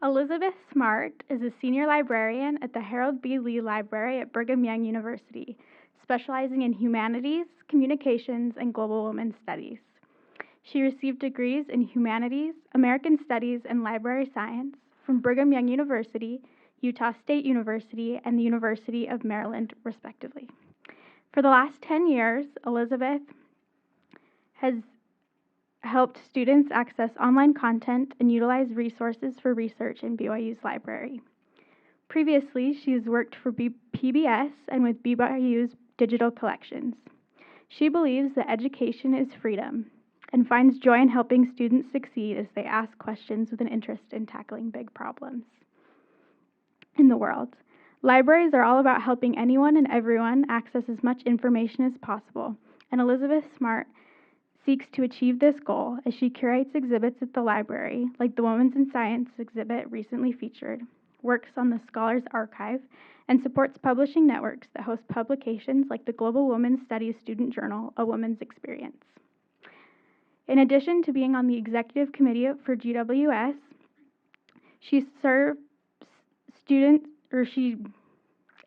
Elizabeth Smart is a senior librarian at the Harold B. Lee Library at Brigham Young University, specializing in humanities, communications, and global women's studies. She received degrees in humanities, American studies, and library science from Brigham Young University, Utah State University, and the University of Maryland, respectively. For the last 10 years, Elizabeth has helped students access online content and utilize resources for research in BYU's library. Previously, she has worked for PBS and with BYU's digital collections. She believes that education is freedom and finds joy in helping students succeed as they ask questions with an interest in tackling big problems in the world. Libraries are all about helping anyone and everyone access as much information as possible, and Elizabeth Smart seeks to achieve this goal as she curates exhibits at the library, like the Women's in Science exhibit recently featured, works on the Scholars Archive, and supports publishing networks that host publications like the Global Women's Studies student journal, A Woman's Experience. In addition to being on the executive committee for GWS, she serves students, or she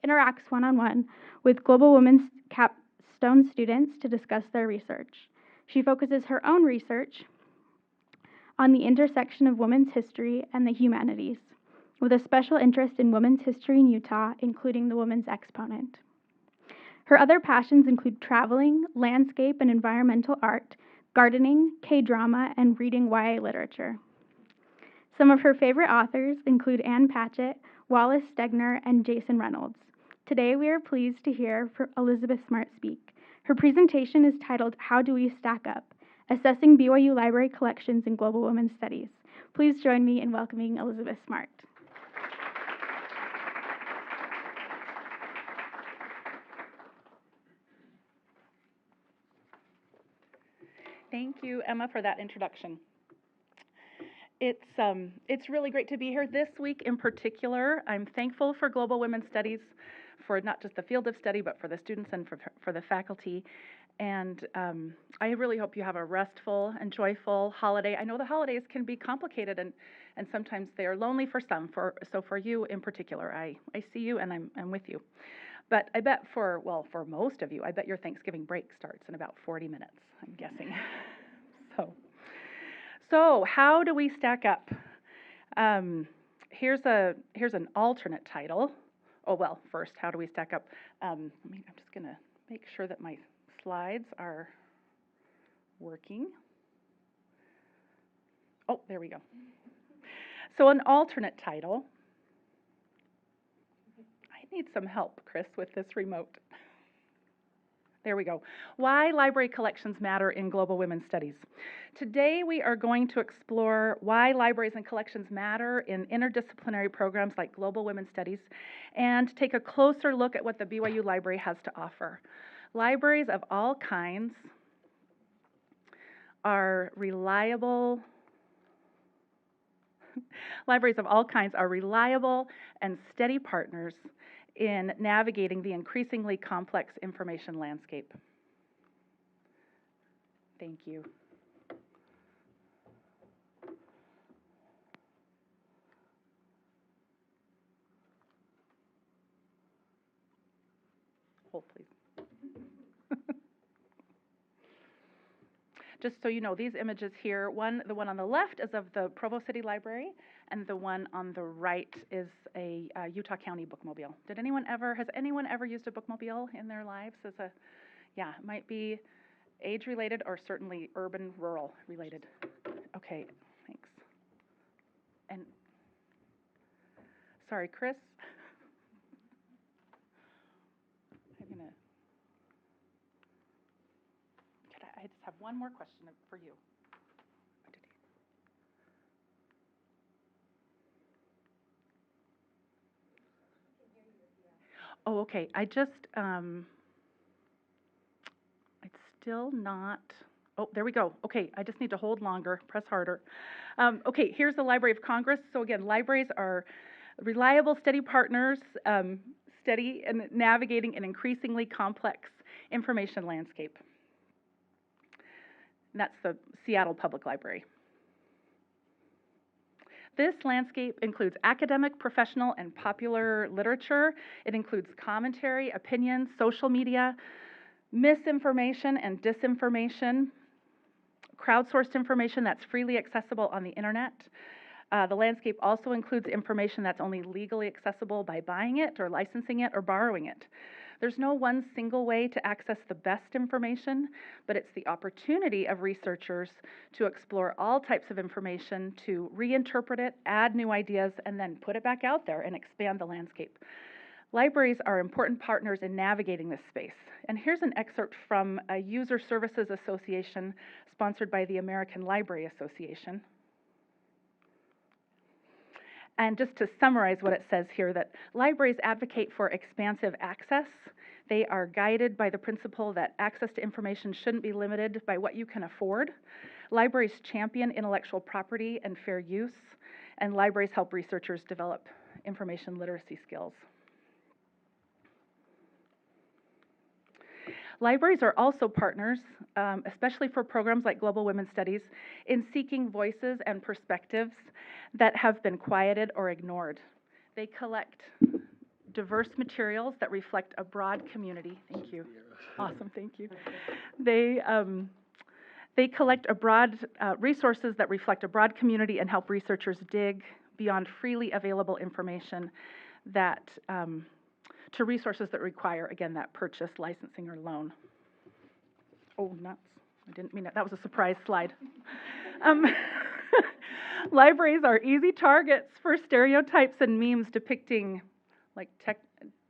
interacts one-on-one with Global Women's capstone students to discuss their research. She focuses her own research on the intersection of women's history and the humanities, with a special interest in women's history in Utah, including the women's exponent. Her other passions include traveling, landscape and environmental art, gardening, K-drama, and reading YA literature. Some of her favorite authors include Ann Patchett, Wallace Stegner, and Jason Reynolds. Today, we are pleased to hear Elizabeth Smart speak. Her presentation is titled, How Do We Stack Up? Assessing BYU Library Collections in Global Women's Studies. Please join me in welcoming Elizabeth Smart. Thank you, Emma, for that introduction. It's really great to be here this week in particular. I'm thankful for Global Women's Studies, for not just the field of study, but for the students and for the faculty. And I really hope you have a restful and joyful holiday. I know the holidays can be complicated and sometimes they are lonely for some. So for you in particular, I see you and I'm with you. But I bet for most of you, I bet your Thanksgiving break starts in about 40 minutes, I'm guessing. So how do we stack up? Here's an alternate title. Oh, well, first, how do we stack up? I'm just going to make sure that my slides are working. Oh, there we go. So an alternate title. I need some help, Chris, with this remote. There we go. Why library collections matter in global women's studies. Today we are going to explore why libraries and collections matter in interdisciplinary programs like global women's studies and take a closer look at what the BYU library has to offer. Libraries of all kinds are reliable. Libraries of all kinds are reliable and steady partners in navigating the increasingly complex information landscape. Thank you. Hold, please. Just so you know, these images here, the one on the left is of the Provo City Library, and the one on the right is a Utah County bookmobile. Has anyone ever used a bookmobile in their lives? Yeah, it might be age-related or certainly urban-rural related. Okay, thanks. And sorry, Chris. I just have one more question for you. Oh, okay. It's still not. Oh, there we go. Okay, I just need to hold longer, press harder. Okay, here's the Library of Congress. So again, libraries are reliable, steady partners, steady in navigating an increasingly complex information landscape. And that's the Seattle Public Library. This landscape includes academic, professional, and popular literature. It includes commentary, opinions, social media, misinformation and disinformation, crowdsourced information that's freely accessible on the internet. The landscape also includes information that's only legally accessible by buying it or licensing it or borrowing it. There's no one single way to access the best information, but it's the opportunity of researchers to explore all types of information, to reinterpret it, add new ideas, and then put it back out there and expand the landscape. Libraries are important partners in navigating this space. And here's an excerpt from a user services association sponsored by the American Library Association. And just to summarize what it says here, that libraries advocate for expansive access. They are guided by the principle that access to information shouldn't be limited by what you can afford. Libraries champion intellectual property and fair use, and libraries help researchers develop information literacy skills. Libraries are also partners, especially for programs like Global Women's Studies, in seeking voices and perspectives that have been quieted or ignored. They collect diverse materials that reflect a broad community. Thank you. Awesome, thank you. They collect a broad resources that reflect a broad community and help researchers dig beyond freely available information that to resources that require, again, that purchase, licensing, or loan. Oh, nuts. I didn't mean it. That was a surprise slide. Libraries are easy targets for stereotypes and memes depicting like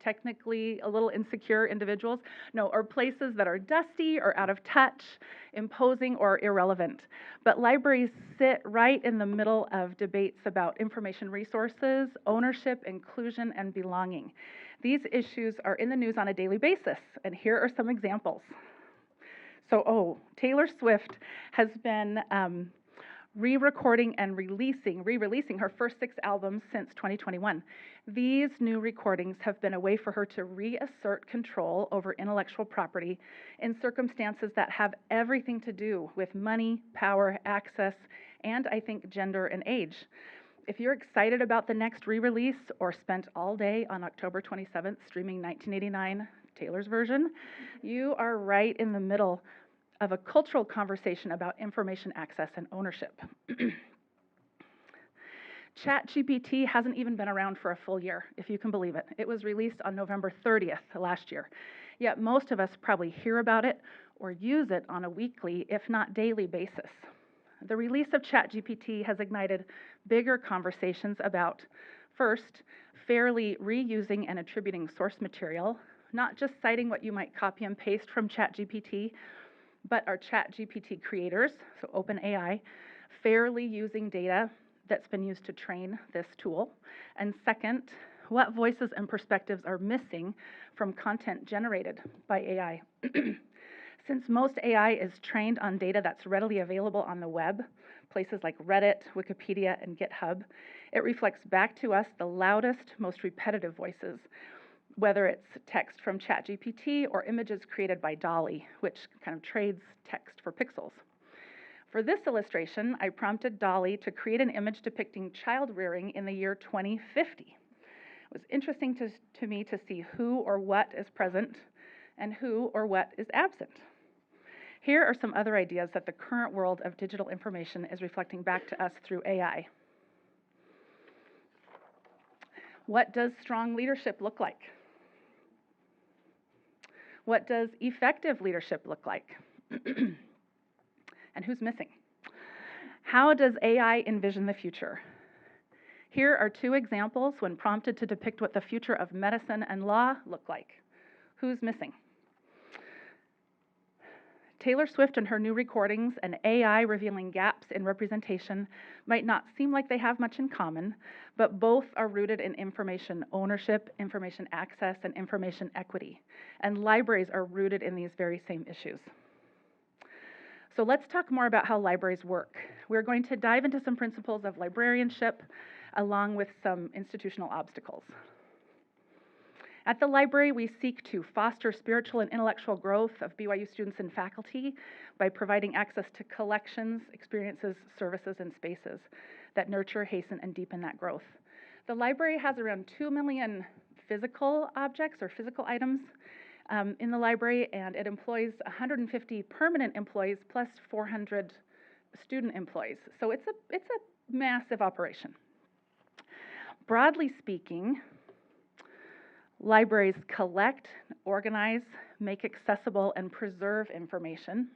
technically a little insecure individuals, or places that are dusty or out of touch, imposing or irrelevant. But libraries sit right in the middle of debates about information resources, ownership, inclusion, and belonging. These issues are in the news on a daily basis, and here are some examples. So, Taylor Swift has been re-recording and re-releasing her first 6 albums since 2021. These new recordings have been a way for her to reassert control over intellectual property in circumstances that have everything to do with money, power, access, and I think gender and age. If you're excited about the next re-release or spent all day on October 27th streaming 1989, Taylor's version, you are right in the middle of a cultural conversation about information access and ownership. ChatGPT hasn't even been around for a full year, if you can believe it. It was released on November 30th last year. Yet most of us probably hear about it or use it on a weekly, if not daily basis. The release of ChatGPT has ignited bigger conversations about, first, fairly reusing and attributing source material, not just citing what you might copy and paste from ChatGPT, but our ChatGPT creators, so OpenAI, fairly using data that's been used to train this tool. And second, what voices and perspectives are missing from content generated by AI. Since most AI is trained on data that's readily available on the web, places like Reddit, Wikipedia, and GitHub, it reflects back to us the loudest, most repetitive voices, whether it's text from ChatGPT or images created by DALL-E, which kind of trades text for pixels. For this illustration, I prompted DALL-E to create an image depicting child rearing in the year 2050. It was interesting to me to see who or what is present and who or what is absent. Here are some other ideas that the current world of digital information is reflecting back to us through AI. What does strong leadership look like? What does effective leadership look like? And who's missing? How does AI envision the future? Here are 2 examples when prompted to depict what the future of medicine and law look like. Who's missing? Taylor Swift and her new recordings and AI revealing gaps in representation might not seem like they have much in common, but both are rooted in information ownership, information access, and information equity. And libraries are rooted in these very same issues. So let's talk more about how libraries work. We're going to dive into some principles of librarianship along with some institutional obstacles. At the library, we seek to foster spiritual and intellectual growth of BYU students and faculty by providing access to collections, experiences, services, and spaces that nurture, hasten, and deepen that growth. The library has around 2 million physical objects or physical items in the library, and it employs 150 permanent employees plus 400 student employees. So it's a massive operation. Broadly speaking, libraries collect, organize, make accessible, and preserve information.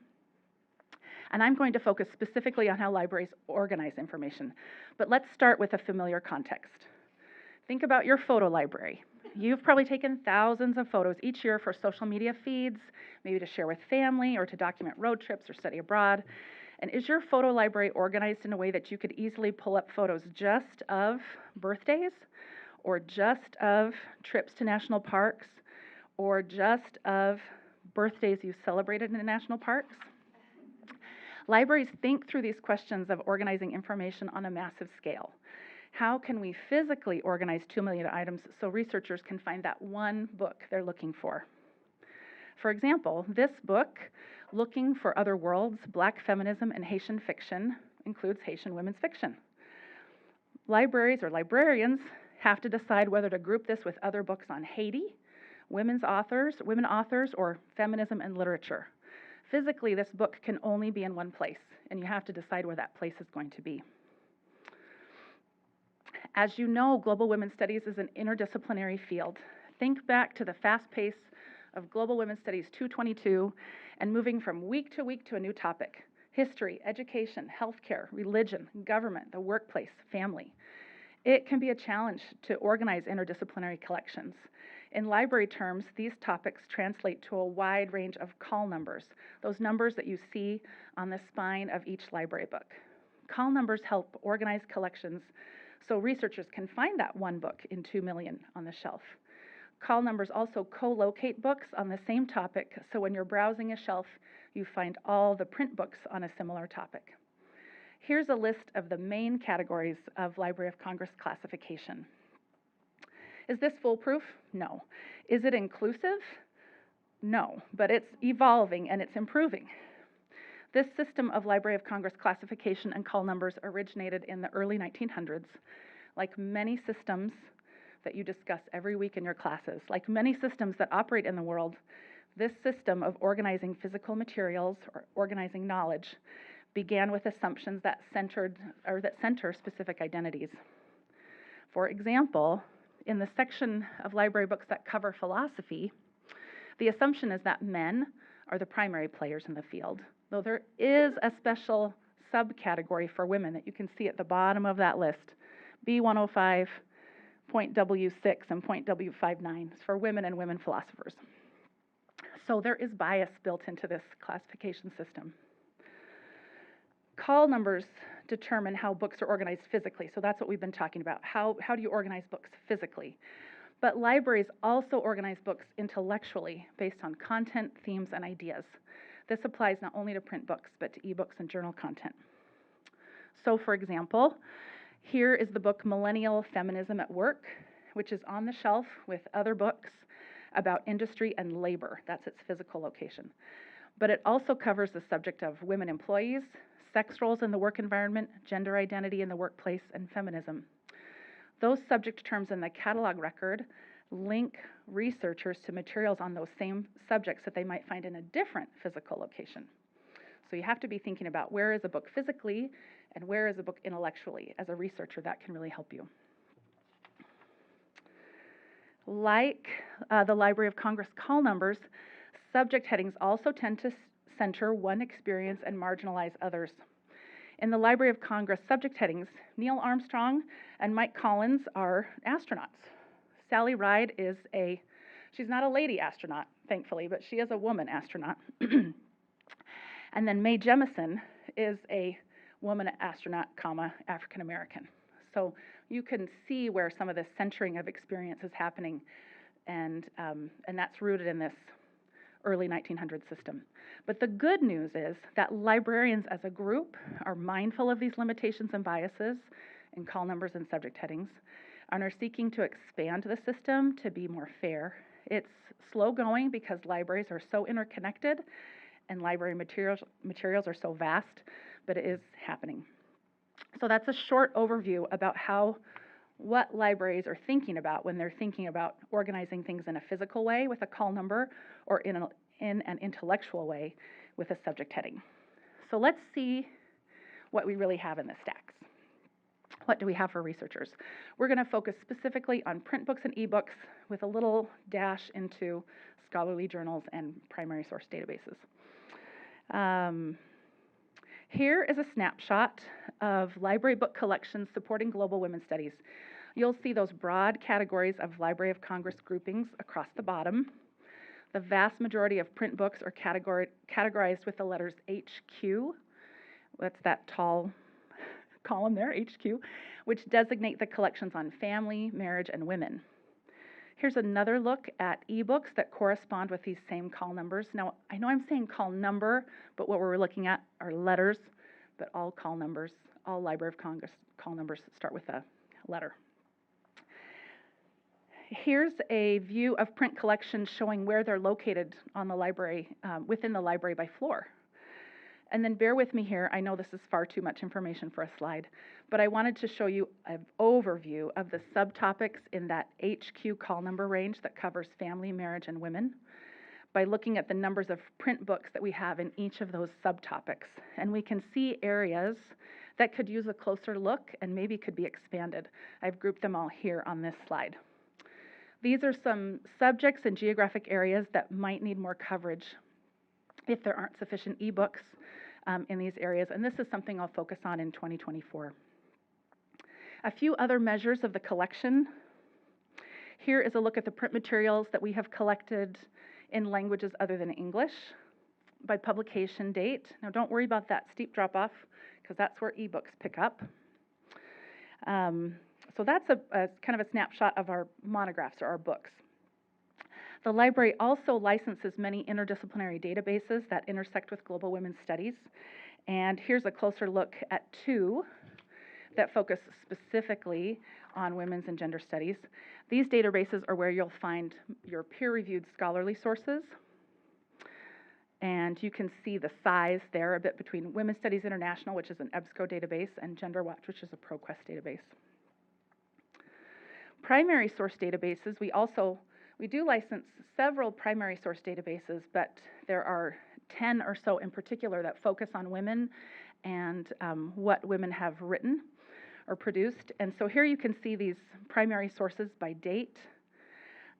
And I'm going to focus specifically on how libraries organize information. But let's start with a familiar context. Think about your photo library. You've probably taken thousands of photos each year for social media feeds, maybe to share with family or to document road trips or study abroad. And is your photo library organized in a way that you could easily pull up photos just of birthdays, or just of trips to national parks, or just of birthdays you celebrated in national parks? Libraries think through these questions of organizing information on a massive scale. How can we physically organize 2 million items so researchers can find that one book they're looking for? For example, this book, Looking for Other Worlds, Black Feminism and Haitian Fiction, includes Haitian women's fiction. Libraries or librarians have to decide whether to group this with other books on Haiti, women authors, or feminism and literature. Physically, this book can only be in one place, and you have to decide where that place is going to be. As you know, global women's studies is an interdisciplinary field. Think back to the fast pace of Global Women's Studies 222 and moving from week to a new topic: history, education, healthcare, religion, government, the workplace, family. It can be a challenge to organize interdisciplinary collections. In library terms, these topics translate to a wide range of call numbers, those numbers that you see on the spine of each library book. Call numbers help organize collections so researchers can find that one book in 2 million on the shelf. Call numbers also co-locate books on the same topic, so when you're browsing a shelf, you find all the print books on a similar topic. Here's a list of the main categories of Library of Congress classification. Is this foolproof? No. Is it inclusive? No, but it's evolving and it's improving. This system of Library of Congress classification and call numbers originated in the early 1900s. Like many systems that you discuss every week in your classes, like many systems that operate in the world, this system of organizing physical materials or organizing knowledge began with assumptions that center specific identities. For example, in the section of library books that cover philosophy, the assumption is that men are the primary players in the field, though there is a special subcategory for women that you can see at the bottom of that list, B105, point W6, and point W59 for women and women philosophers. So there is bias built into this classification system. Call numbers determine how books are organized physically, so that's what we've been talking about. How do you organize books physically? But libraries also organize books intellectually based on content, themes, and ideas. This applies not only to print books, but to ebooks and journal content. So for example, here is the book Millennial Feminism at Work, which is on the shelf with other books about industry and labor. That's its physical location. But it also covers the subject of women employees, sex roles in the work environment, gender identity in the workplace, and feminism. Those subject terms in the catalog record link researchers to materials on those same subjects that they might find in a different physical location. So you have to be thinking about where is a book physically and where is a book intellectually. As a researcher, that can really help you. Like the Library of Congress call numbers, subject headings also tend to center one experience and marginalize others. In the Library of Congress subject headings, Neil Armstrong and Mike Collins are astronauts. Sally Ride is she's not a lady astronaut, thankfully, but she is a woman astronaut. And then Mae Jemison is a woman astronaut, African American. So you can see where some of this centering of experience is happening, and that's rooted in this early 1900s system. But the good news is that librarians as a group are mindful of these limitations and biases in call numbers and subject headings. and are seeking to expand the system to be more fair. It's slow going because libraries are so interconnected and library materials are so vast, but it is happening. So that's a short overview about what libraries are thinking about when they're thinking about organizing things in a physical way with a call number or in an intellectual way with a subject heading. So let's see what we really have in the stacks. What do we have for researchers? We're going to focus specifically on print books and ebooks with a little dash into scholarly journals and primary source databases. Here is a snapshot of library book collections supporting global women's studies. You'll see those broad categories of Library of Congress groupings across the bottom. The vast majority of print books are categorized with the letters HQ. That's that tall column there, HQ, which designate the collections on family, marriage, and women. Here's another look at ebooks that correspond with these same call numbers. Now, I know I'm saying call number, but what we're looking at are letters, but all call numbers, all Library of Congress call numbers start with a letter. Here's a view of print collections showing where they're located on the library, within the library by floor. And then bear with me here, I know this is far too much information for a slide, but I wanted to show you an overview of the subtopics in that HQ call number range that covers family, marriage, and women by looking at the numbers of print books that we have in each of those subtopics. And we can see areas that could use a closer look and maybe could be expanded. I've grouped them all here on this slide. These are some subjects and geographic areas that might need more coverage if there aren't sufficient ebooks in these areas, and this is something I'll focus on in 2024. A few other measures of the collection. Here is a look at the print materials that we have collected in languages other than English by publication date. Now don't worry about that steep drop off because that's where ebooks pick up. So that's a kind of a snapshot of our monographs or our books. The library also licenses many interdisciplinary databases that intersect with global women's studies. And here's a closer look at two that focus specifically on women's and gender studies. These databases are where you'll find your peer-reviewed scholarly sources. And you can see the size there a bit between Women's Studies International, which is an EBSCO database, and Gender Watch, which is a ProQuest database. Primary source databases, we do license several primary source databases, but there are 10 or so in particular that focus on women and what women have written or produced. And so here you can see these primary sources by date.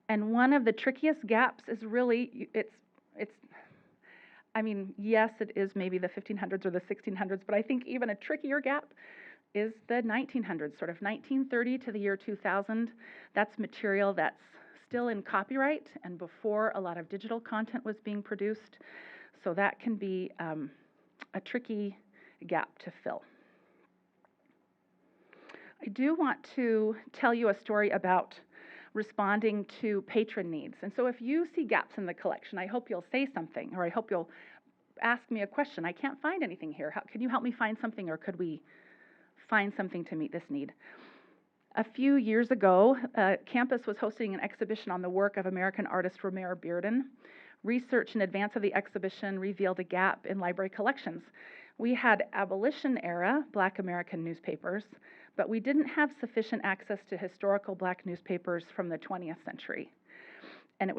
And one of the trickiest gaps is really, I mean, yes, it is maybe the 1500s or the 1600s, but I think even a trickier gap is the 1900s, sort of 1930 to the year 2000. That's material that's still in copyright and before a lot of digital content was being produced. So that can be a tricky gap to fill. I do want to tell you a story about responding to patron needs. And so if you see gaps in the collection, I hope you'll say something, or I hope you'll ask me a question. I can't find anything here. Can you help me find something, or could we find something to meet this need? A few years ago, campus was hosting an exhibition on the work of American artist Romare Bearden. Research in advance of the exhibition revealed a gap in library collections. We had abolition-era Black American newspapers, but we didn't have sufficient access to historical Black newspapers from the 20th century. And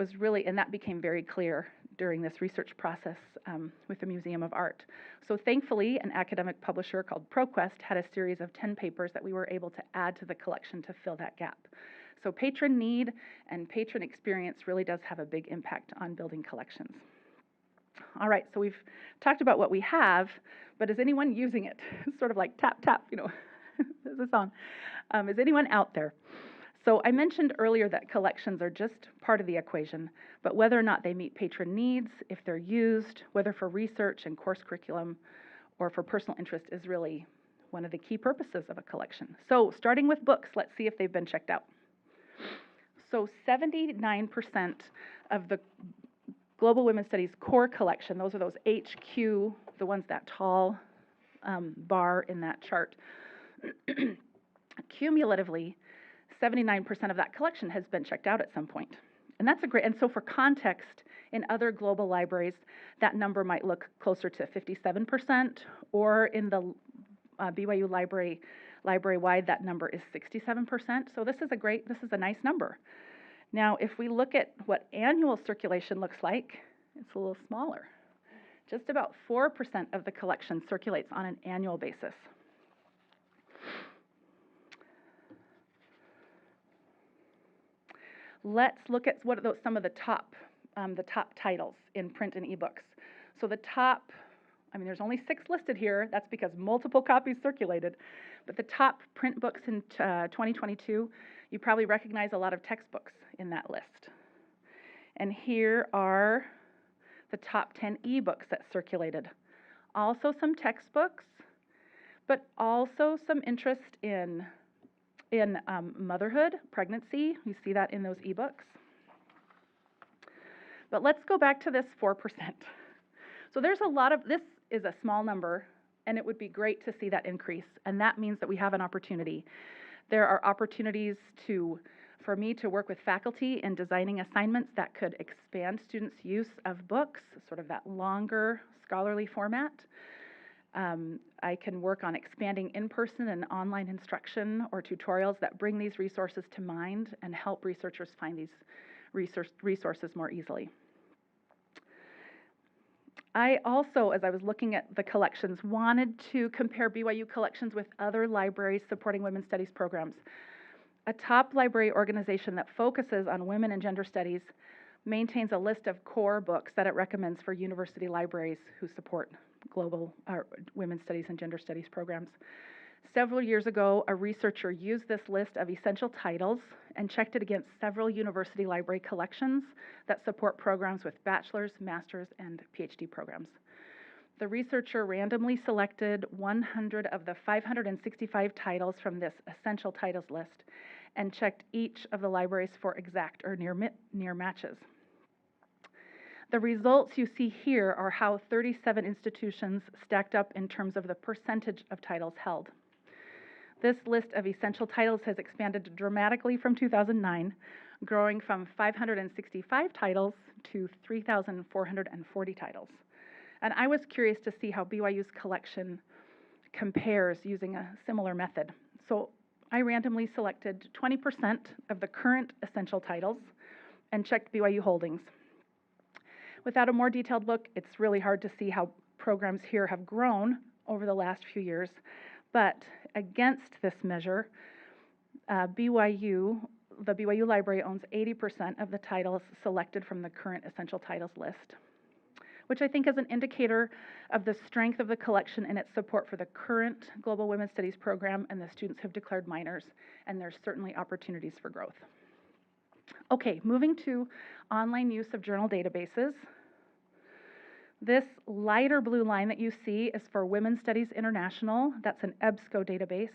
that became very clear during this research process with the Museum of Art. So thankfully, an academic publisher called ProQuest had a series of 10 papers that we were able to add to the collection to fill that gap. So patron need and patron experience really does have a big impact on building collections. All right, so we've talked about what we have, but is anyone using it? It's sort of like tap, tap, there's a song. Is anyone out there? So I mentioned earlier that collections are just part of the equation, but whether or not they meet patron needs, if they're used, whether for research and course curriculum or for personal interest, is really one of the key purposes of a collection. So starting with books, let's see if they've been checked out. So 79% of the Global Women's Studies core collection, those are those HQ, the ones that tall bar in that chart. Cumulatively, 79% of that collection has been checked out at some point. And that's a great, and so for context, in other global libraries, that number might look closer to 57%, or in the BYU library-wide, that number is 67%. So this is a nice number. Now, if we look at what annual circulation looks like, it's a little smaller. Just about 4% of the collection circulates on an annual basis. Let's look at what are some of the top titles in print and ebooks. So the top, there's only 6 listed here. That's because multiple copies circulated. But the top print books in 2022, you probably recognize a lot of textbooks in that list. And here are the top 10 ebooks that circulated. Also some textbooks, but also some interest in motherhood, pregnancy. You see that in those ebooks. But let's go back to this 4%. So there's this is a small number, and it would be great to see that increase. And that means that we have an opportunity. There are opportunities for me to work with faculty in designing assignments that could expand students' use of books, sort of that longer scholarly format. I can work on expanding in-person and online instruction or tutorials that bring these resources to mind and help researchers find these resources more easily. I also, as I was looking at the collections, wanted to compare BYU collections with other libraries supporting women's studies programs. A top library organization that focuses on women and gender studies maintains a list of core books that it recommends for university libraries who support global women's studies and gender studies programs. Several years ago, a researcher used this list of essential titles and checked it against several university library collections that support programs with bachelor's, master's, and PhD programs. The researcher randomly selected 100 of the 565 titles from this essential titles list and checked each of the libraries for exact or near matches. The results you see here are how 37 institutions stacked up in terms of the percentage of titles held. This list of essential titles has expanded dramatically from 2009, growing from 565 titles to 3,440 titles. And I was curious to see how BYU's collection compares using a similar method. So I randomly selected 20% of the current essential titles and checked BYU holdings. Without a more detailed look, it's really hard to see how programs here have grown over the last few years. But against this measure, the BYU Library owns 80% of the titles selected from the current essential titles list, which I think is an indicator of the strength of the collection and its support for the current Global Women's Studies program and the students who have declared minors, and there's certainly opportunities for growth. Okay, moving to online use of journal databases. This lighter blue line that you see is for Women's Studies International. That's an EBSCO database.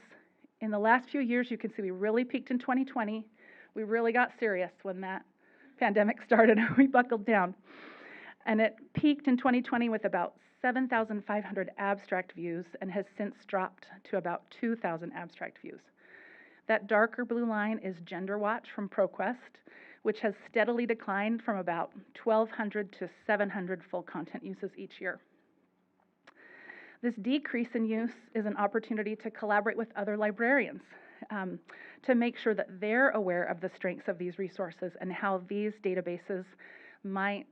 In the last few years, you can see we really peaked in 2020. We really got serious when that pandemic started. We buckled down. And it peaked in 2020 with about 7,500 abstract views and has since dropped to about 2,000 abstract views. That darker blue line is GenderWatch from ProQuest, which has steadily declined from about 1,200 to 700 full content uses each year. This decrease in use is an opportunity to collaborate with other librarians to make sure that they're aware of the strengths of these resources and how these databases might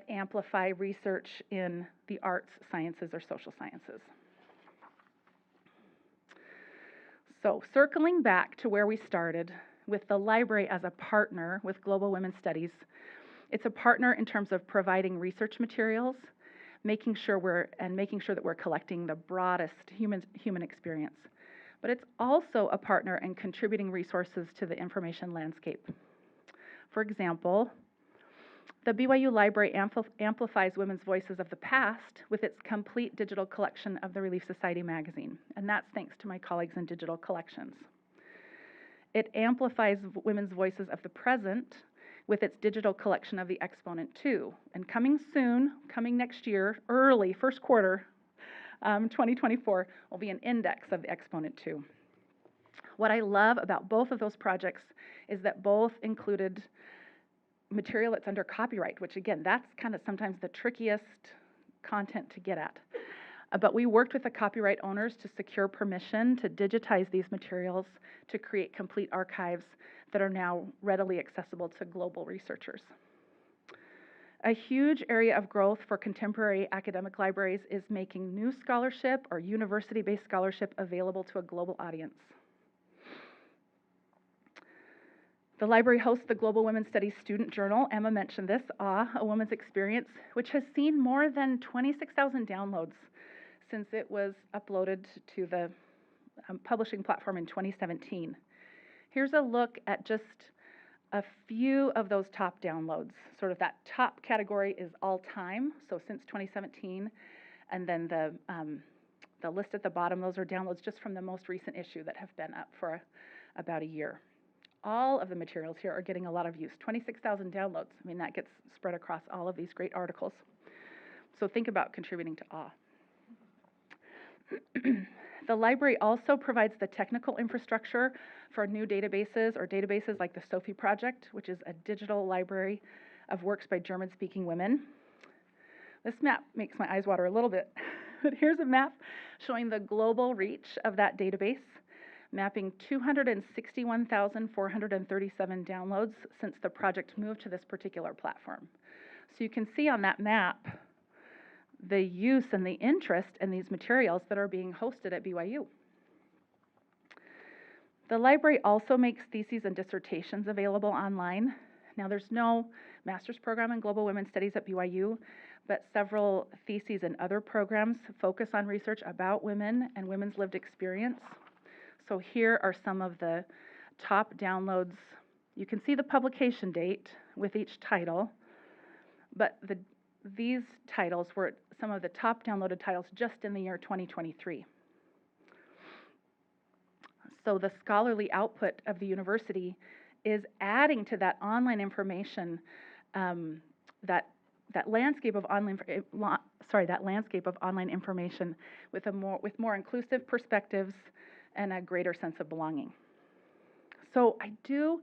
amplify research in the arts, sciences, or social sciences. So circling back to where we started, with the library as a partner with Global Women's Studies, it's a partner in terms of providing research materials, making sure that we're collecting the broadest human experience. But it's also a partner in contributing resources to the information landscape. For example, the BYU Library amplifies women's voices of the past with its complete digital collection of the Relief Society magazine, and that's thanks to my colleagues in digital collections. It amplifies women's voices of the present with its digital collection of the Exponent 2. And coming next year, early, first quarter, 2024, will be an index of the Exponent 2. What I love about both of those projects is that both included material that's under copyright, which again, that's kind of sometimes the trickiest content to get at. But we worked with the copyright owners to secure permission to digitize these materials to create complete archives that are now readily accessible to global researchers. A huge area of growth for contemporary academic libraries is making new scholarship or university-based scholarship available to a global audience. The library hosts the Global Women's Studies Student Journal. Emma mentioned this, A Woman's Experience, which has seen more than 26,000 downloads since it was uploaded to the publishing platform in 2017. Here's a look at just a few of those top downloads. Sort of that top category is all time, so since 2017, and then the list at the bottom, those are downloads just from the most recent issue that have been up for about a year. All of the materials here are getting a lot of use. 26,000 downloads. I mean, that gets spread across all of these great articles. So think about contributing to awe. The library also provides the technical infrastructure for new databases or databases like the Sophie Project, which is a digital library of works by German-speaking women. This map makes my eyes water a little bit, but here's a map showing the global reach of that database, mapping 261,437 downloads since the project moved to this particular platform. So you can see on that map the use and the interest in these materials that are being hosted at BYU. The library also makes theses and dissertations available online. Now, there's no master's program in global women's studies at BYU, but several theses and other programs focus on research about women and women's lived experience. So here are some of the top downloads. You can see the publication date with each title, but these titles were some of the top downloaded titles just in the year 2023. So the scholarly output of the university is adding to that online information, that landscape of online information with more inclusive perspectives and a greater sense of belonging. So I do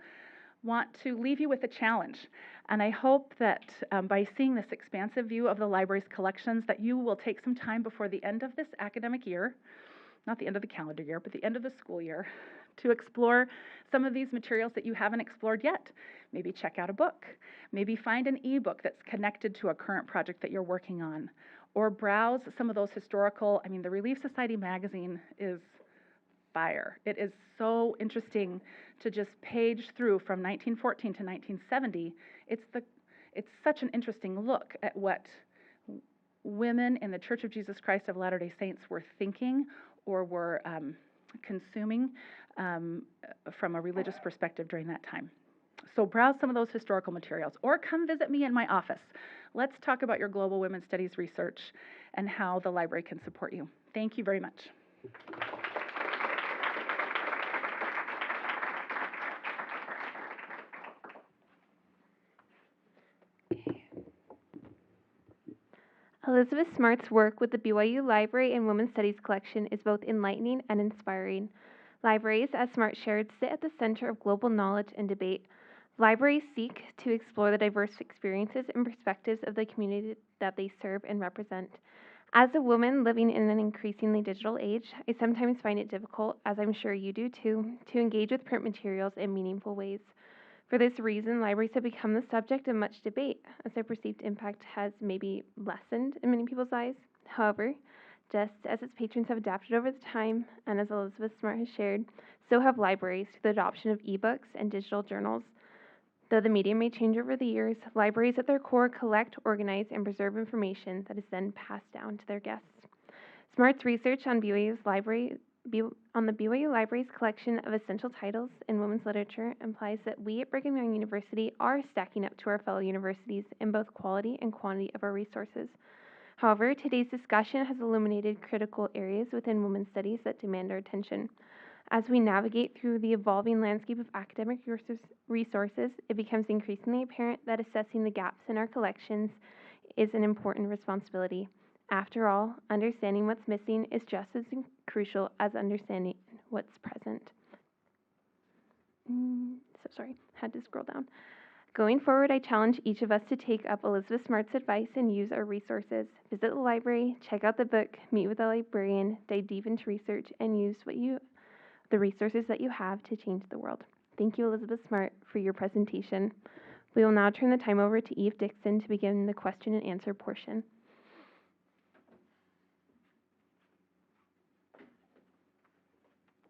want to leave you with a challenge, and I hope that by seeing this expansive view of the library's collections that you will take some time before the end of this academic year, not the end of the calendar year, but the end of the school year, to explore some of these materials that you haven't explored yet. Maybe check out a book, maybe find an ebook that's connected to a current project that you're working on, or browse some of those historical, the Relief Society magazine is fire. It is so interesting to just page through from 1914 to 1970. It's such an interesting look at what women in the Church of Jesus Christ of Latter-day Saints were thinking or were consuming from a religious perspective during that time. So browse some of those historical materials or come visit me in my office. Let's talk about your global women's studies research and how the library can support you. Thank you very much. Elizabeth Smart's work with the BYU Library and Women's Studies collection is both enlightening and inspiring. Libraries, as Smart shared, sit at the center of global knowledge and debate. Libraries seek to explore the diverse experiences and perspectives of the community that they serve and represent. As a woman living in an increasingly digital age, I sometimes find it difficult, as I'm sure you do too, to engage with print materials in meaningful ways. For this reason, libraries have become the subject of much debate, as their perceived impact has maybe lessened in many people's eyes. However, just as its patrons have adapted over the time, and as Elizabeth Smart has shared, so have libraries to the adoption of ebooks and digital journals. Though the medium may change over the years, libraries at their core collect, organize, and preserve information that is then passed down to their guests. Smart's research on the BYU Library's collection of essential titles in women's literature implies that we at Brigham Young University are stacking up to our fellow universities in both quality and quantity of our resources. However, today's discussion has illuminated critical areas within women's studies that demand our attention. As we navigate through the evolving landscape of academic resources, it becomes increasingly apparent that assessing the gaps in our collections is an important responsibility. After all, understanding what's missing is just as crucial as understanding what's present. Had to scroll down. Going forward, I challenge each of us to take up Elizabeth Smart's advice and use our resources. Visit the library, check out the book, meet with a librarian, dive deep into research, and use the resources that you have to change the world. Thank you, Elizabeth Smart, for your presentation. We will now turn the time over to Eve Dixon to begin the question and answer portion.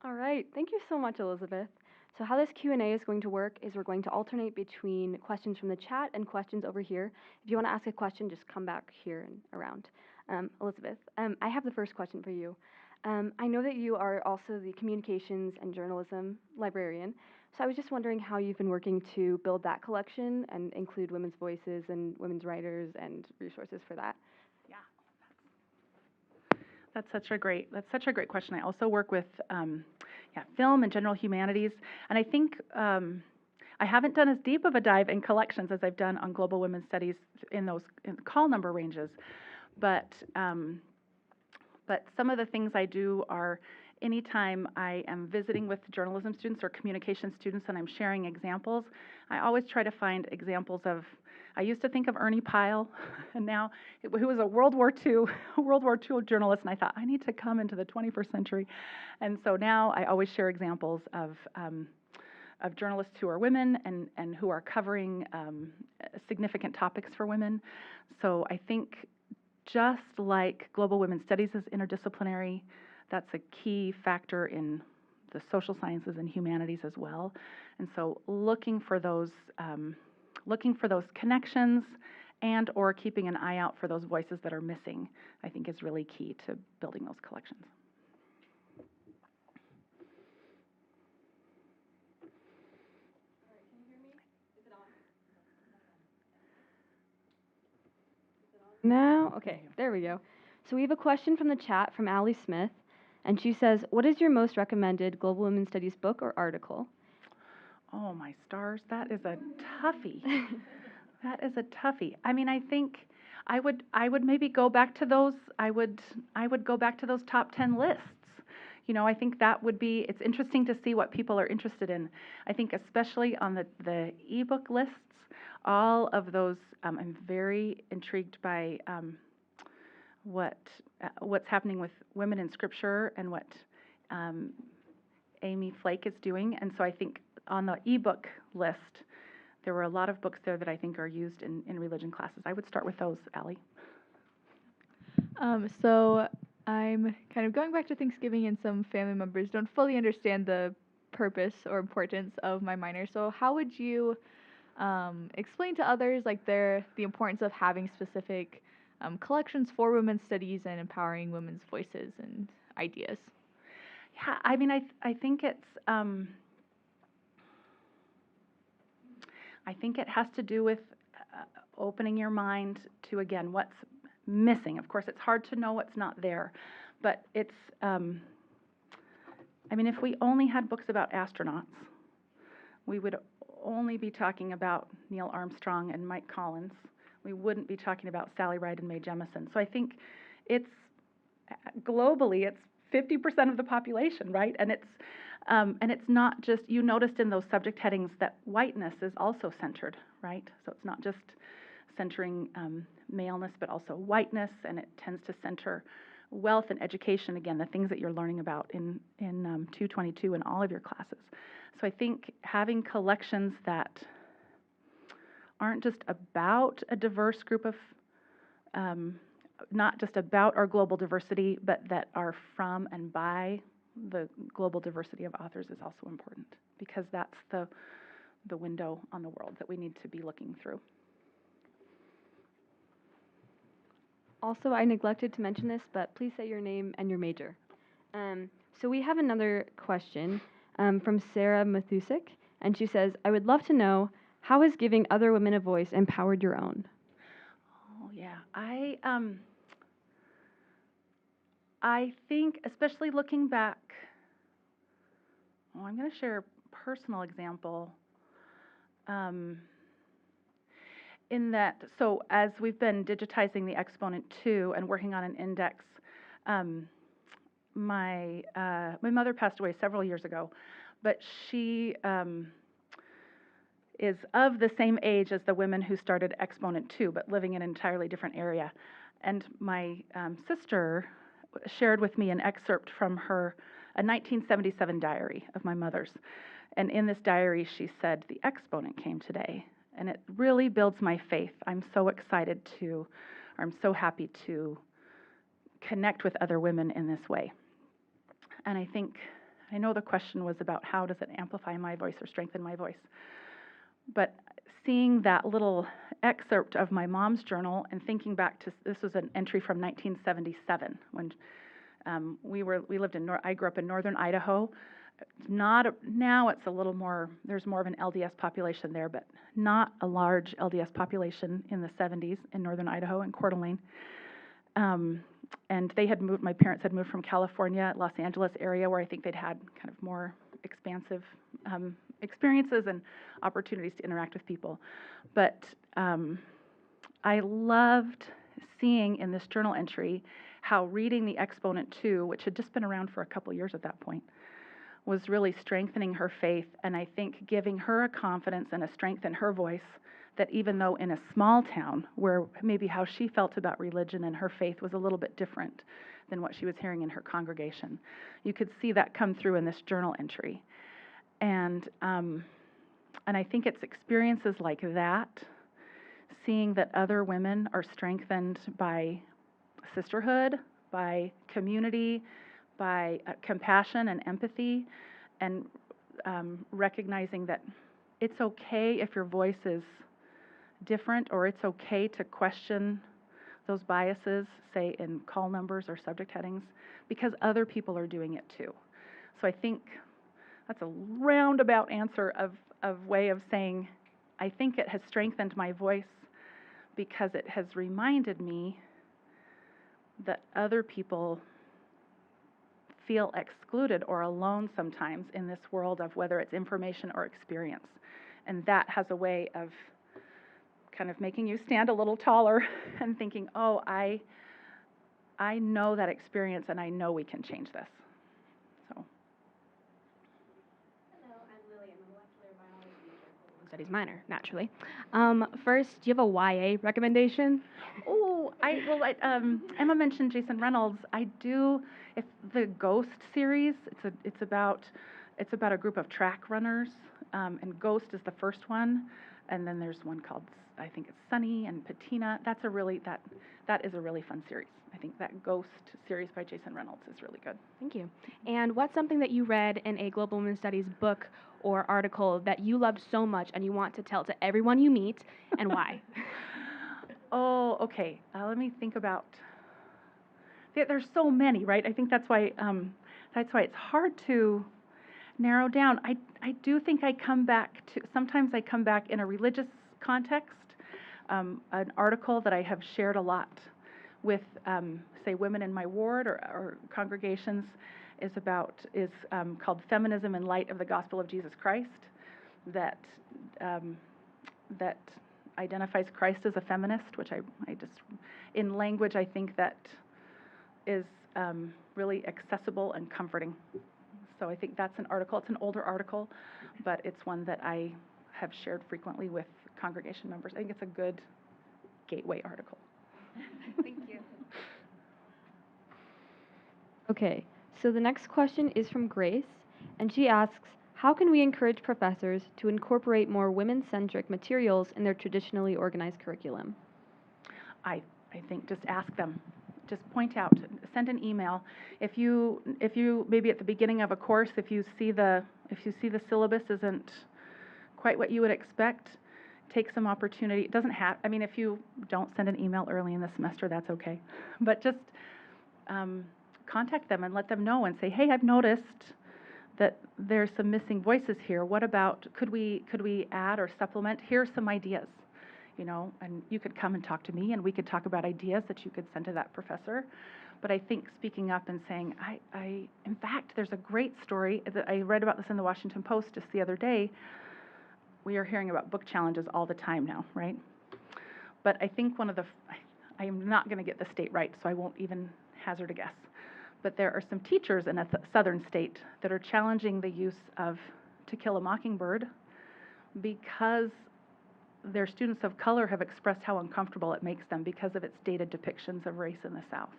All right, thank you so much, Elizabeth. So how this Q&A is going to work is we're going to alternate between questions from the chat and questions over here. If you want to ask a question, just come back here and around. Elizabeth, I have the first question for you. I know that you are also the communications and journalism librarian, so I was just wondering how you've been working to build that collection and include women's voices and women's writers and resources for that. That's such a great question. I also work with film and general humanities, and I think I haven't done as deep of a dive in collections as I've done on global women's studies in call number ranges, but some of the things I do are anytime I am visiting with journalism students or communication students and I'm sharing examples, I always try to find examples of. I used to think of Ernie Pyle, and now who was a World War II journalist, and I thought I need to come into the 21st century, and so now I always share examples of journalists who are women and who are covering significant topics for women. So I think just like global women's studies is interdisciplinary, that's a key factor in the social sciences and humanities as well, and so looking for those connections and or keeping an eye out for those voices that are missing, I think is really key to building those collections. All right, can you hear me? Is it on? Now? Okay, there we go. So we have a question from the chat from Allie Smith, and she says, what is your most recommended global women's studies book or article? Oh my stars, that is a toughie. That is a toughie. I mean, I think I would maybe go back to those. I would go back to those top 10 lists. You know, I think that would be. It's interesting to see what people are interested in. I think especially on the ebook lists, all of those. I'm very intrigued by what's happening with women in scripture and what Amy Flake is doing, and so I think on the ebook list, there were a lot of books there that I think are used in religion classes. I would start with those, Allie. So I'm kind of going back to Thanksgiving, and some family members don't fully understand the purpose or importance of my minor. So how would you explain to others like the importance of having specific collections for women's studies and empowering women's voices and ideas? Yeah, I mean, I think it's I think it has to do with opening your mind to, again, what's missing. Of course, it's hard to know what's not there, but it's, I mean, if we only had books about astronauts, we would only be talking about Neil Armstrong and Mike Collins. We wouldn't be talking about Sally Ride and Mae Jemison. So I think it's, globally, it's 50% of the population, right? And it's not just, you noticed in those subject headings that whiteness is also centered, right? So it's not just centering maleness, but also whiteness, and it tends to center wealth and education, again, the things that you're learning about in 222 in all of your classes. So I think having collections that aren't just about a diverse group of, not just about our global diversity, but that are from and by the global diversity of authors is also important, because that's the window on the world that we need to be looking through. Also, I neglected to mention this, but please say your name and your major. So we have another question from Sarah Mathusik, and she says, I would love to know, how has giving other women a voice empowered your own? Oh, yeah. I think, especially looking back, I'm going to share a personal example. In that, so as we've been digitizing the Exponent 2 and working on an index, my mother passed away several years ago, but she is of the same age as the women who started Exponent 2, but living in an entirely different area. And my sister shared with me an excerpt from a 1977 diary of my mother's. And in this diary, she said, "The exponent came today." And it really builds my faith. I'm so excited I'm so happy to connect with other women in this way. And I know the question was about how does it amplify my voice or strengthen my voice. But seeing that little excerpt of my mom's journal and thinking back to, this was an entry from 1977 when I grew up in northern Idaho. Now it's a little more, there's more of an LDS population there, but not a large LDS population in the 70s in northern Idaho in Coeur d'Alene. And my parents had moved from California, Los Angeles area, where I think they'd had kind of more expansive experiences and opportunities to interact with people. But I loved seeing in this journal entry how reading the Exponent 2, which had just been around for a couple years at that point, was really strengthening her faith, and I think giving her a confidence and a strength in her voice that even though in a small town where maybe how she felt about religion and her faith was a little bit different than what she was hearing in her congregation, you could see that come through in this journal entry. And I think it's experiences like that, seeing that other women are strengthened by sisterhood, by community, by compassion and empathy, and recognizing that it's okay if your voice is different, or it's okay to question those biases, say in call numbers or subject headings, because other people are doing it too. So I think that's a roundabout answer of way of saying I think it has strengthened my voice because it has reminded me that other people feel excluded or alone sometimes in this world of whether it's information or experience. And that has a way of kind of making you stand a little taller and thinking, oh, I know that experience and I know we can change this. So. Hello, I'm Lily. I'm a molecular biology major and global studies minor, naturally. First, do you have a YA recommendation? Oh, Emma mentioned Jason Reynolds. I do. If the Ghost series, it's about a group of track runners, and Ghost is the first one, and then there's one called, I think it's Sunny and Patina. That is a really fun series. I think that Ghost series by Jason Reynolds is really good. Thank you. And what's something that you read in a Global Women's Studies book or article that you loved so much and you want to tell to everyone you meet, and why? Oh, okay. Let me think about. There's so many, right? I think that's why it's hard to narrow down. I do think sometimes I come back in a religious context. An article that I have shared a lot with, say, women in my ward or congregations is called Feminism in Light of the Gospel of Jesus Christ, that identifies Christ as a feminist, which I just, in language I think that is really accessible and comforting. So I think that's an article. It's an older article, but it's one that I have shared frequently with congregation members. I think it's a good gateway article. Thank you. Okay, so the next question is from Grace, and she asks, how can we encourage professors to incorporate more women-centric materials in their traditionally organized curriculum? I think just ask them. Just point out, send an email. If you maybe at the beginning of a course, if you see the syllabus isn't quite what you would expect, take some opportunity. It doesn't have. I mean, if you don't send an email early in the semester, that's okay. But just contact them and let them know and say, hey, I've noticed that there's some missing voices here. What about could we add or supplement? Here's some ideas. And you could come and talk to me, and we could talk about ideas that you could send to that professor. But I think speaking up and saying, in fact, there's a great story that I read about this in the Washington Post just the other day. We are hearing about book challenges all the time now, right? But I think I am not going to get the state right, so I won't even hazard a guess. but there are some teachers in a southern state that are challenging the use of To Kill a Mockingbird because their students of color have expressed how uncomfortable it makes them because of its dated depictions of race in the South.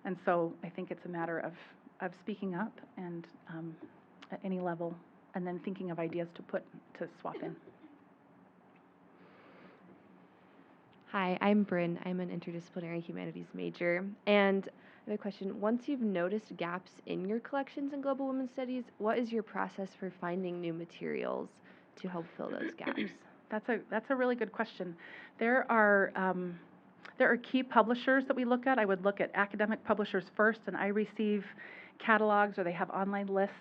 And so I think it's a matter of speaking up and at any level, and then thinking of ideas to swap in. Hi, I'm Bryn. I'm an interdisciplinary humanities major. And I have a question. Once you've noticed gaps in your collections in global women's studies, what is your process for finding new materials to help fill those gaps? That's a really good question. There are key publishers that we look at. I would look at academic publishers first, and I receive catalogs or they have online lists.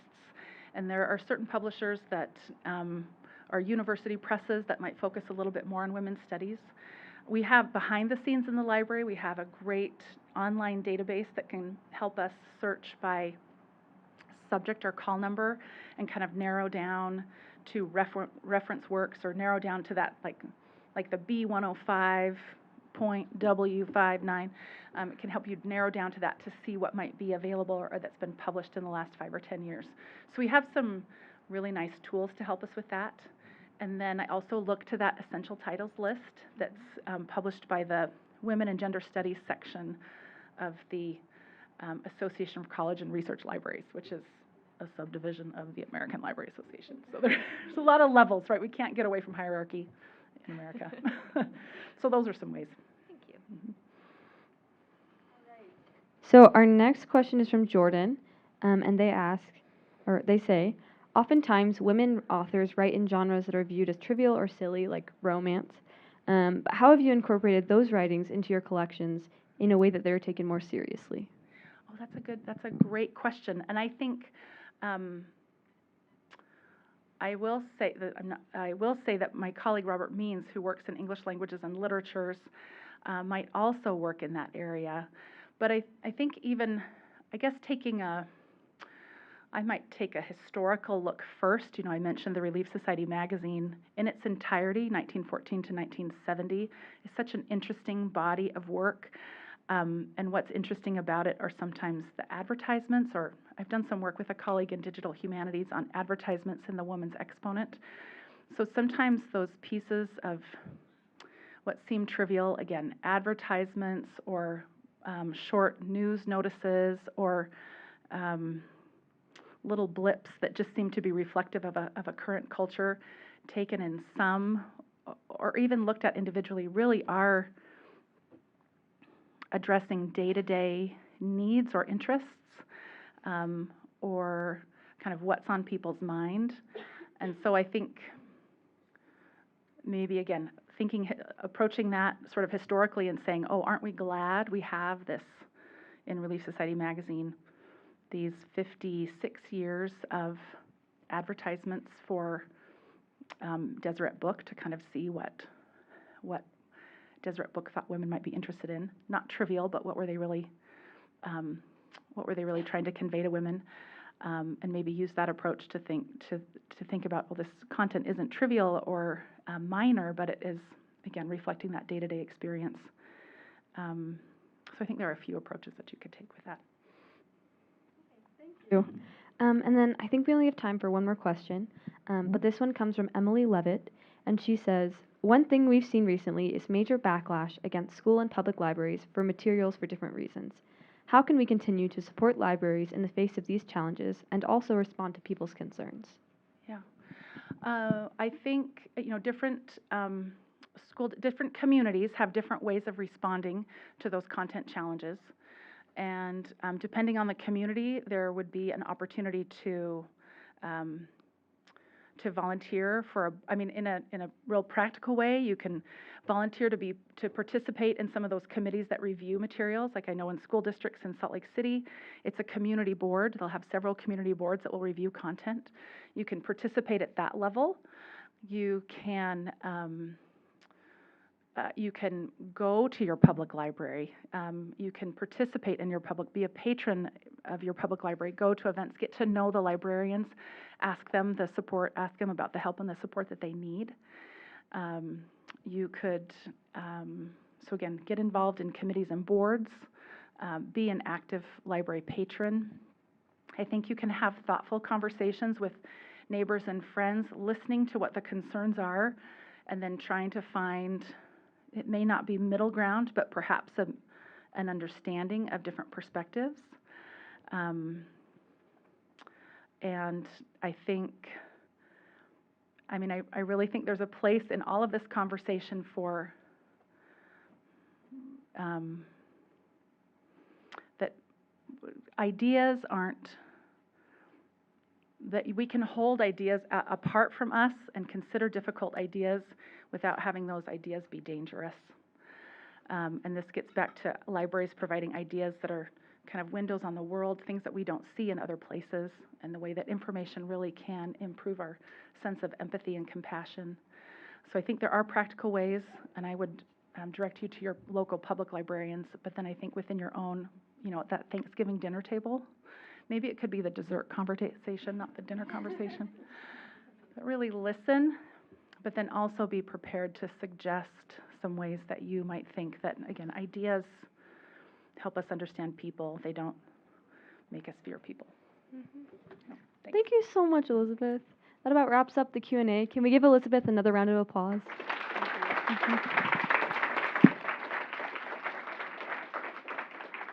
And there are certain publishers that are university presses that might focus a little bit more on women's studies. We have behind the scenes in the library, we have a great online database that can help us search by subject or call number and kind of narrow down to reference works, or narrow down to that like the B105.W59. It can help you narrow down to that to see what might be available or that's been published in the last 5 or 10 years. So we have some really nice tools to help us with that. And then I also look to that essential titles list that's published by the Women and Gender Studies section of the Association of College and Research Libraries, which is a subdivision of the American Library Association. So there's a lot of levels, right? We can't get away from hierarchy in America. So those are some ways. Thank you. Mm-hmm. So our next question is from Jordan, and they say, oftentimes women authors write in genres that are viewed as trivial or silly, like romance. But how have you incorporated those writings into your collections in a way that they're taken more seriously? Oh, that's a great question. And I think I will say that my colleague Robert Means, who works in English languages and literatures, might also work in that area. But I think even, I guess I might take a historical look first. You know, I mentioned the Relief Society magazine in its entirety, 1914 to 1970, is such an interesting body of work. And what's interesting about it are sometimes the advertisements, or I've done some work with a colleague in digital humanities on advertisements in the Woman's Exponent. So sometimes those pieces of what seem trivial, again, advertisements or short news notices or little blips that just seem to be reflective of a current culture, taken in some or even looked at individually, really are addressing day-to-day needs or interests, or kind of what's on people's mind. And so I think maybe, again, approaching that sort of historically and saying, oh, aren't we glad we have this in Relief Society magazine, these 56 years of advertisements for Deseret Book, to kind of see what Deseret Book thought women might be interested in. Not trivial, but what were they really trying to convey to women, and maybe use that approach to think about, well, this content isn't trivial or minor, but it is, again, reflecting that day-to-day experience. So I think there are a few approaches that you could take with that. Thank you. And then I think we only have time for one more question, but this one comes from Emily Levitt, and she says, one thing we've seen recently is major backlash against school and public libraries for materials for different reasons. How can we continue to support libraries in the face of these challenges and also respond to people's concerns? Yeah, I think different different communities have different ways of responding to those content challenges, and depending on the community, there would be an opportunity to volunteer in a real practical way. You can volunteer to participate in some of those committees that review materials. Like I know in school districts in Salt Lake City, it's a community board. They'll have several community boards that will review content. You can participate at that level. You can go to your public library. You can participate in your be a patron of your public library, go to events, get to know the librarians, ask them about the help and the support that they need. You could, so again, get involved in committees and boards. Be an active library patron. I think you can have thoughtful conversations with neighbors and friends, listening to what the concerns are, and then trying to find, it may not be middle ground, but perhaps an understanding of different perspectives. And I really think there's a place in all of this conversation for that ideas aren't, that we can hold ideas apart from us and consider difficult ideas without having those ideas be dangerous. And this gets back to libraries providing ideas that are kind of windows on the world, things that we don't see in other places, and the way that information really can improve our sense of empathy and compassion. So I think there are practical ways, and I would direct you to your local public librarians, but then I think within your own, that Thanksgiving dinner table, maybe it could be the dessert conversation, not the dinner conversation. But really listen, but then also be prepared to suggest some ways that you might think that, again, ideas help us understand people. They don't make us fear people. So, Thank you so much, Elizabeth. That about wraps up the Q&A. Can we give Elizabeth another round of applause? Thank you.